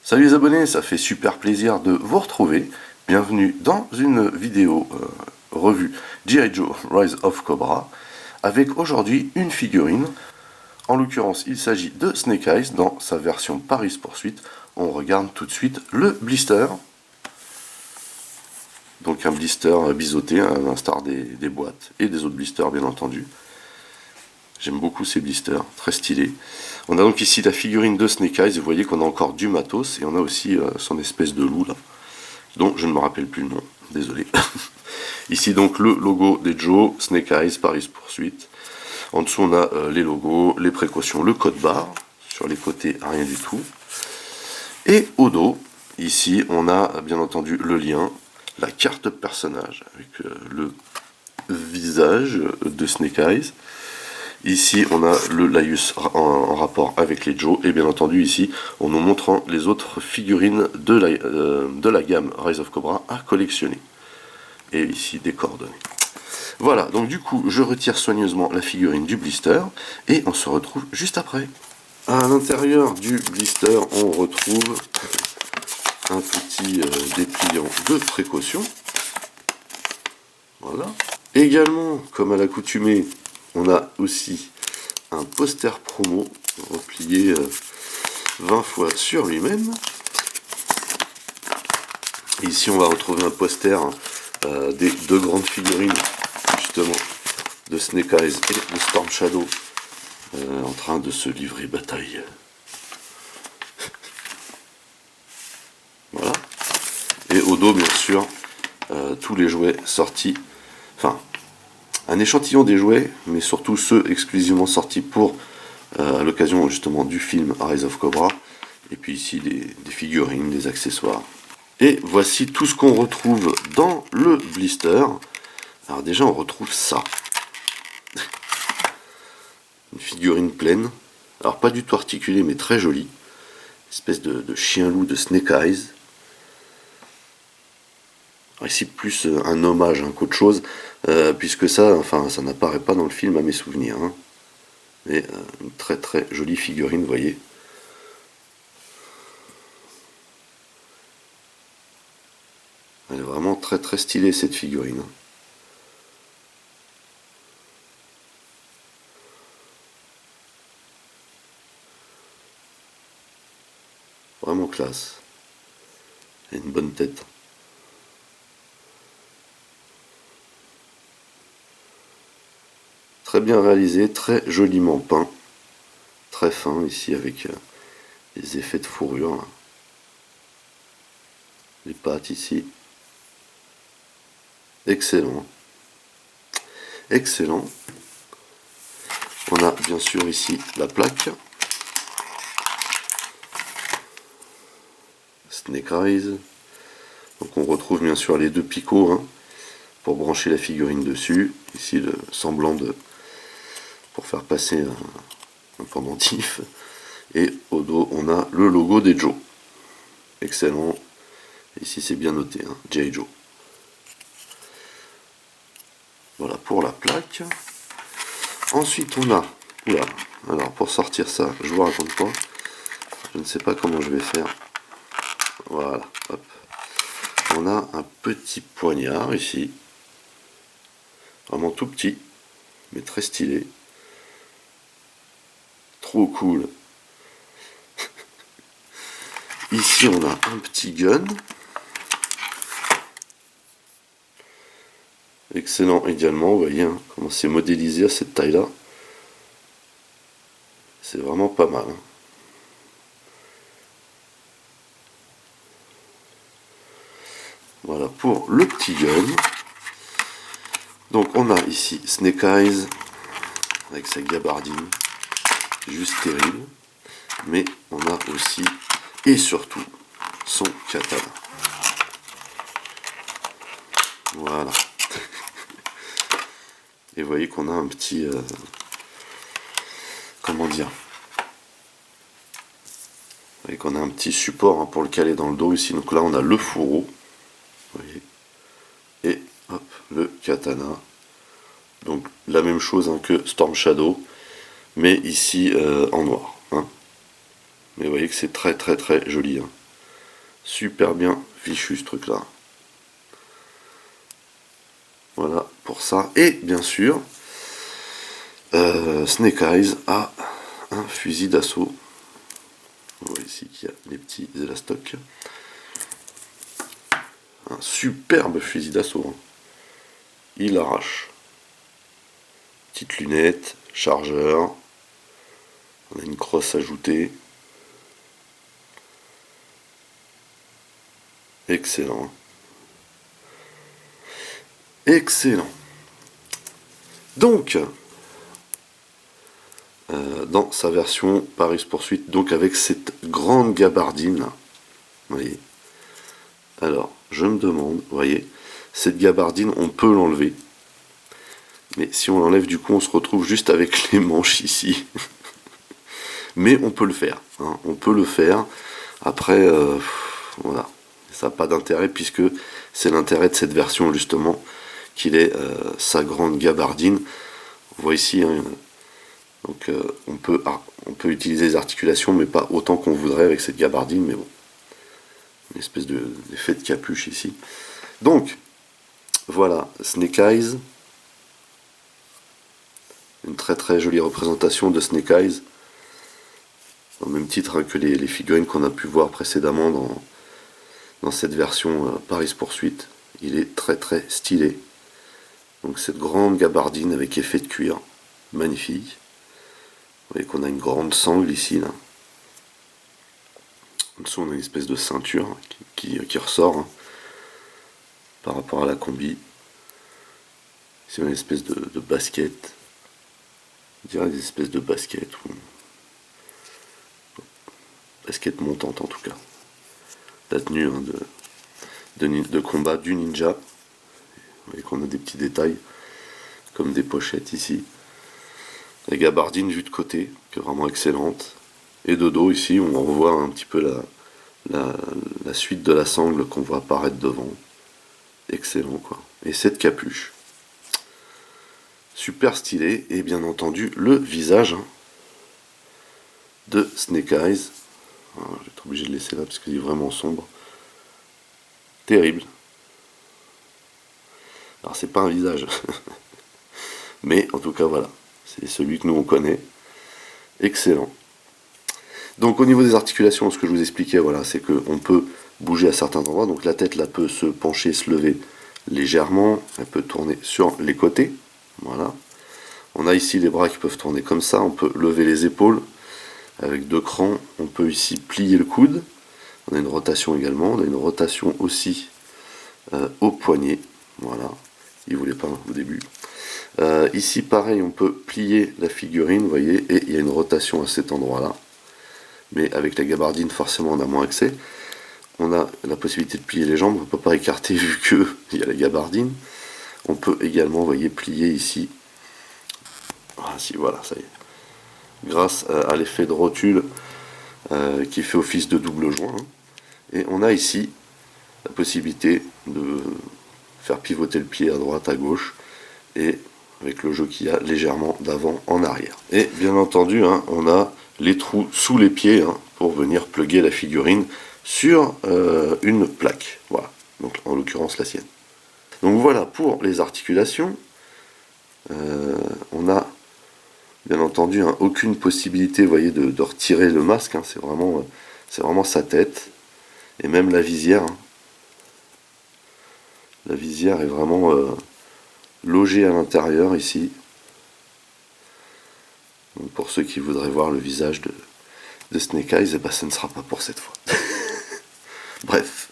Salut les abonnés, ça fait super plaisir de vous retrouver. Bienvenue dans une vidéo revue G.I. Joe Rise of Cobra avec aujourd'hui une figurine. En l'occurrence, il s'agit de Snake Eyes dans sa version Paris Poursuite. On regarde tout de suite le blister. Donc un blister biseauté, à l'instar des boîtes et des autres blisters bien entendu. J'aime beaucoup ces blisters, très stylés. On a donc ici la figurine de Snake Eyes, vous voyez qu'on a encore du matos, et on a aussi son espèce de loup là, dont je ne me rappelle plus le nom, désolé. Ici donc le logo des Joe, Snake Eyes, Paris Poursuite. En dessous on a les logos, les précautions, le code barre, sur les côtés rien du tout. Et au dos, ici on a bien entendu le lien, la carte personnage, avec le visage de Snake Eyes. Ici, on a le laïus en rapport avec les Joe, et bien entendu, ici, on nous montre les autres figurines de la gamme Rise of Cobra à collectionner. Et ici, des coordonnées. Voilà, donc du coup, je retire soigneusement la figurine du blister, et on se retrouve juste après. À l'intérieur du blister, on retrouve un petit dépliant de précaution. Voilà. Également, comme à l'accoutumée, on a aussi un poster promo replié 20 fois sur lui-même. Ici, on va retrouver un poster des deux grandes figurines, justement, de Snake Eyes et de Storm Shadow, en train de se livrer bataille. Voilà. Et au dos, bien sûr, tous les jouets sortis. Enfin, un échantillon des jouets, mais surtout ceux exclusivement sortis pour à l'occasion justement du film Rise of Cobra. Et puis ici des figurines, des accessoires. Et voici tout ce qu'on retrouve dans le blister. Alors déjà on retrouve ça. Une figurine pleine. Alors pas du tout articulée mais très jolie. Une espèce de chien-loup de Snake Eyes. Alors ici plus un hommage qu'autre chose. Puisque ça, enfin, ça n'apparaît pas dans le film à mes souvenirs. Hein. Mais une très très jolie figurine, vous voyez. Elle est vraiment très très stylée cette figurine. Vraiment classe. Elle a une bonne tête. Très bien réalisé, très joliment peint. Très fin ici avec les effets de fourrure. Là. Les pattes ici. Excellent. Excellent. On a bien sûr ici la plaque. Snake Eyes. Donc on retrouve bien sûr les deux picots pour brancher la figurine dessus. Ici le semblant de... pour faire passer un pendentif. Et au dos on a le logo des Joe. Excellent. Ici c'est bien noté, G.I. Joe. Voilà pour la plaque. Ensuite on a... Oula, alors pour sortir ça, je vous raconte pas. Je ne sais pas comment je vais faire. Voilà, hop. On a un petit poignard ici. Vraiment tout petit, mais très stylé. Trop cool. Ici on a un petit gun. Excellent également, vous voyez comment c'est modélisé à cette taille là. C'est vraiment pas mal. Voilà pour le petit gun. Donc on a ici Snake Eyes avec sa gabardine, juste terrible. Mais on a aussi et surtout son katana. Voilà. Et vous voyez qu'on a un petit... comment dire? Vous voyez qu'on a un petit support pour le caler dans le dos ici. Donc là on a le fourreau. Vous voyez. Et hop, le katana. Donc la même chose que Storm Shadow. Mais ici en noir. Mais vous voyez que c'est très très très joli. Super bien fichu ce truc là. Voilà pour ça. Et bien sûr, Snake Eyes a un fusil d'assaut. On voit ici qu'il y a les petits élastocs. Un superbe fusil d'assaut. Hein. Il arrache. Petite lunette, chargeur. On a une crosse ajoutée. Excellent. Excellent. Donc, dans sa version Paris Poursuite, donc avec cette grande gabardine, vous voyez. Alors, je me demande, vous voyez, cette gabardine, on peut l'enlever. Mais si on l'enlève, du coup, on se retrouve juste avec les manches ici. Mais on peut le faire. Hein, on peut le faire. Après, voilà. Ça n'a pas d'intérêt puisque c'est l'intérêt de cette version, justement, qu'il ait sa grande gabardine. On voit ici, hein, donc on peut utiliser les articulations, mais pas autant qu'on voudrait avec cette gabardine, mais bon. Une espèce d'effet de capuche ici. Donc, voilà, Snake Eyes. Une très très jolie représentation de Snake Eyes. Au même titre que les figurines qu'on a pu voir précédemment dans cette version Paris Poursuite. Il est très très stylé. Donc cette grande gabardine avec effet de cuir. Magnifique. Vous voyez qu'on a une grande sangle ici. Là. En dessous on a une espèce de ceinture qui ressort hein, par rapport à la combi. C'est une espèce de basket. On dirait des espèces de basket ou basket montante en tout cas. La tenue hein, de combat du ninja. Vous voyez qu'on a des petits détails comme des pochettes ici. La gabardine vue de côté, qui est vraiment excellente. Et de dos ici, on revoit un petit peu la suite de la sangle qu'on voit apparaître devant. Excellent quoi. Et cette capuche. Super stylé. Et bien entendu, le visage hein, de Snake Eyes. Je vais être obligé de laisser là parce qu'il est vraiment sombre. Terrible. Alors c'est pas un visage. Mais en tout cas voilà. C'est celui que nous on connaît. Excellent. Donc au niveau des articulations, ce que je vous expliquais, voilà, c'est qu'on peut bouger à certains endroits. Donc la tête là peut se pencher, se lever légèrement. Elle peut tourner sur les côtés. Voilà. On a ici les bras qui peuvent tourner comme ça. On peut lever les épaules avec deux crans. On peut ici plier le coude. On a une rotation également. On a une rotation aussi au poignet. Voilà. Il ne voulait pas au début. Ici pareil, on peut plier la figurine, vous voyez, et il y a une rotation à cet endroit-là. Mais avec la gabardine, forcément, on a moins accès. On a la possibilité de plier les jambes, on ne peut pas écarter vu qu'il y a la gabardine. On peut également, vous voyez, plier ici. Ah si, voilà, ça y est. Grâce à l'effet de rotule qui fait office de double joint. Hein. Et on a ici la possibilité de faire pivoter le pied à droite, à gauche. Et avec le jeu qu'il y a légèrement d'avant en arrière. Et bien entendu, hein, on a les trous sous les pieds hein, pour venir plugger la figurine sur une plaque. Voilà, donc en l'occurrence la sienne. Donc voilà pour les articulations. On a bien entendu hein, aucune possibilité, vous voyez, de retirer le masque. Hein, c'est vraiment sa tête et même la visière. Hein. La visière est vraiment logée à l'intérieur ici. Donc pour ceux qui voudraient voir le visage de Snake Eyes, eh ben, ce ne sera pas pour cette fois. Bref.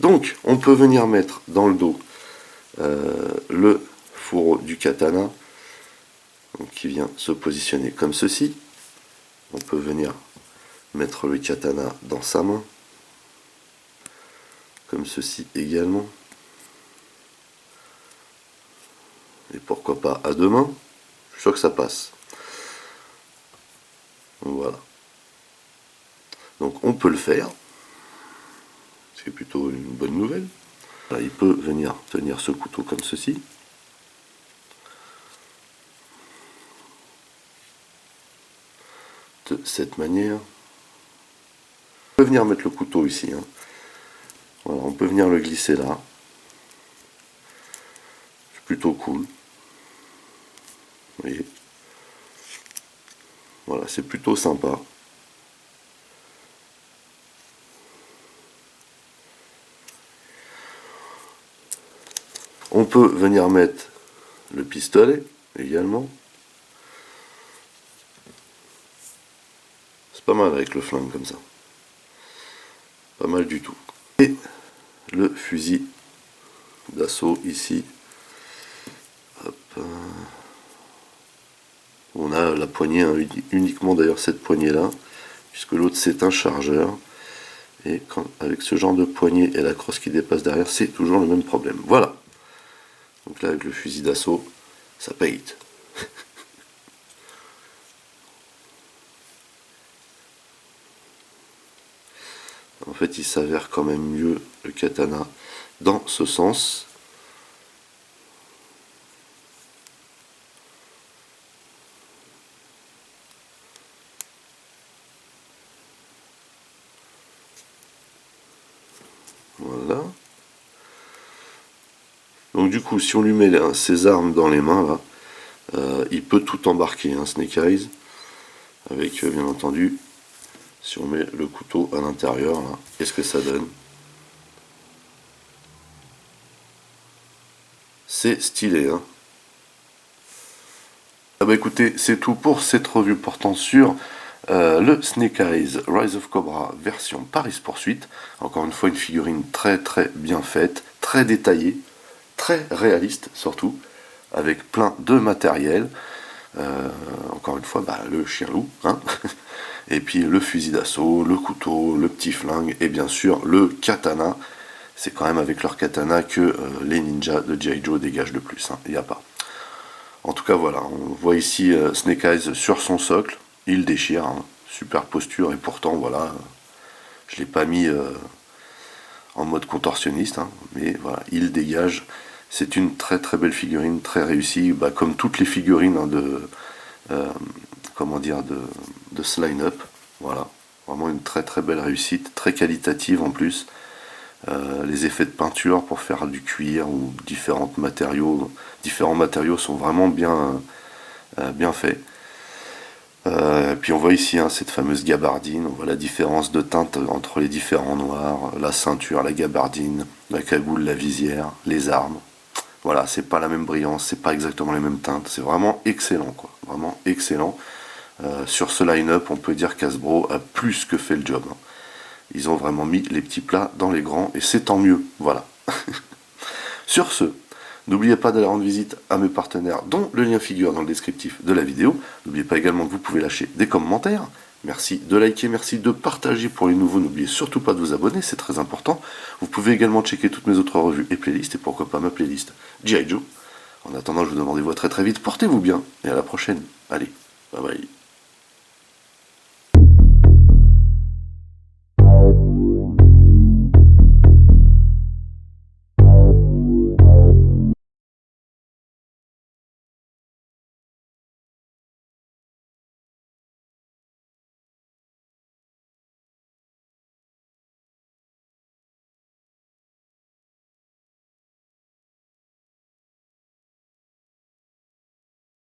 Donc, on peut venir mettre dans le dos le fourreau du katana, donc, qui vient se positionner comme ceci. On peut venir mettre le katana dans sa main, comme ceci également. Et pourquoi pas à deux mains. Je suis sûr que ça passe. Voilà. Donc on peut le faire. C'est plutôt une bonne nouvelle. Là, il peut venir tenir ce couteau comme ceci. De cette manière. On peut venir mettre le couteau ici. Hein. on peut venir le glisser là. C'est plutôt cool. Vous voyez. Voilà, c'est plutôt sympa. On peut venir mettre le pistolet également. C'est pas mal avec le flingue comme ça. Pas mal du tout. Et le fusil d'assaut ici. Hop. On a la poignée, hein, uniquement d'ailleurs cette poignée là, puisque l'autre c'est un chargeur. Et avec ce genre de poignée et la crosse qui dépasse derrière, c'est toujours le même problème. Voilà. Donc là avec le fusil d'assaut, ça paye. En fait, il s'avère quand même mieux le katana dans ce sens. Voilà. Donc du coup, si on lui met ses armes dans les mains, là, il peut tout embarquer, hein, Snake Eyes. Avec, bien entendu, si on met le couteau à l'intérieur, qu'est-ce que ça donne? C'est stylé, hein. Ah bah écoutez, c'est tout pour cette revue portant sur le Snake Eyes Rise of Cobra version Paris Poursuite. Encore une fois, une figurine très très bien faite, très détaillée, très réaliste surtout, avec plein de matériel. Encore une fois, bah, le chien-loup, hein. Et puis le fusil d'assaut, le couteau, le petit flingue, et bien sûr le katana. C'est quand même avec leur katana que les ninjas de G.I. Joe dégagent le plus, hein. Il n'y a pas. En tout cas, voilà, on voit ici Snake Eyes sur son socle, il déchire, hein. Super posture, et pourtant, voilà, je ne l'ai pas mis en mode contorsionniste, hein, mais voilà, il dégage. C'est une très très belle figurine, très réussie, bah, comme toutes les figurines, hein, comment dire, de ce line-up. Voilà, vraiment une très très belle réussite, très qualitative en plus. Les effets de peinture pour faire du cuir ou différents matériaux sont vraiment bien, bien faits. Puis on voit ici, hein, cette fameuse gabardine, on voit la différence de teinte entre les différents noirs, la ceinture, la gabardine, la cagoule, la visière, les armes. Voilà, c'est pas la même brillance, c'est pas exactement les mêmes teintes, c'est vraiment excellent, quoi, vraiment excellent. Sur ce line-up, on peut dire qu'Hasbro a plus que fait le job, hein. Ils ont vraiment mis les petits plats dans les grands, et c'est tant mieux, voilà. Sur ce, n'oubliez pas d'aller rendre visite à mes partenaires, dont le lien figure dans le descriptif de la vidéo. N'oubliez pas également que vous pouvez lâcher des commentaires. Merci de liker, merci de partager pour les nouveaux. N'oubliez surtout pas de vous abonner, c'est très important. Vous pouvez également checker toutes mes autres revues et playlists, et pourquoi pas ma playlist G.I. Joe. En attendant, je vous donne rendez-vous très très vite. Portez-vous bien, et à la prochaine. Allez, bye bye.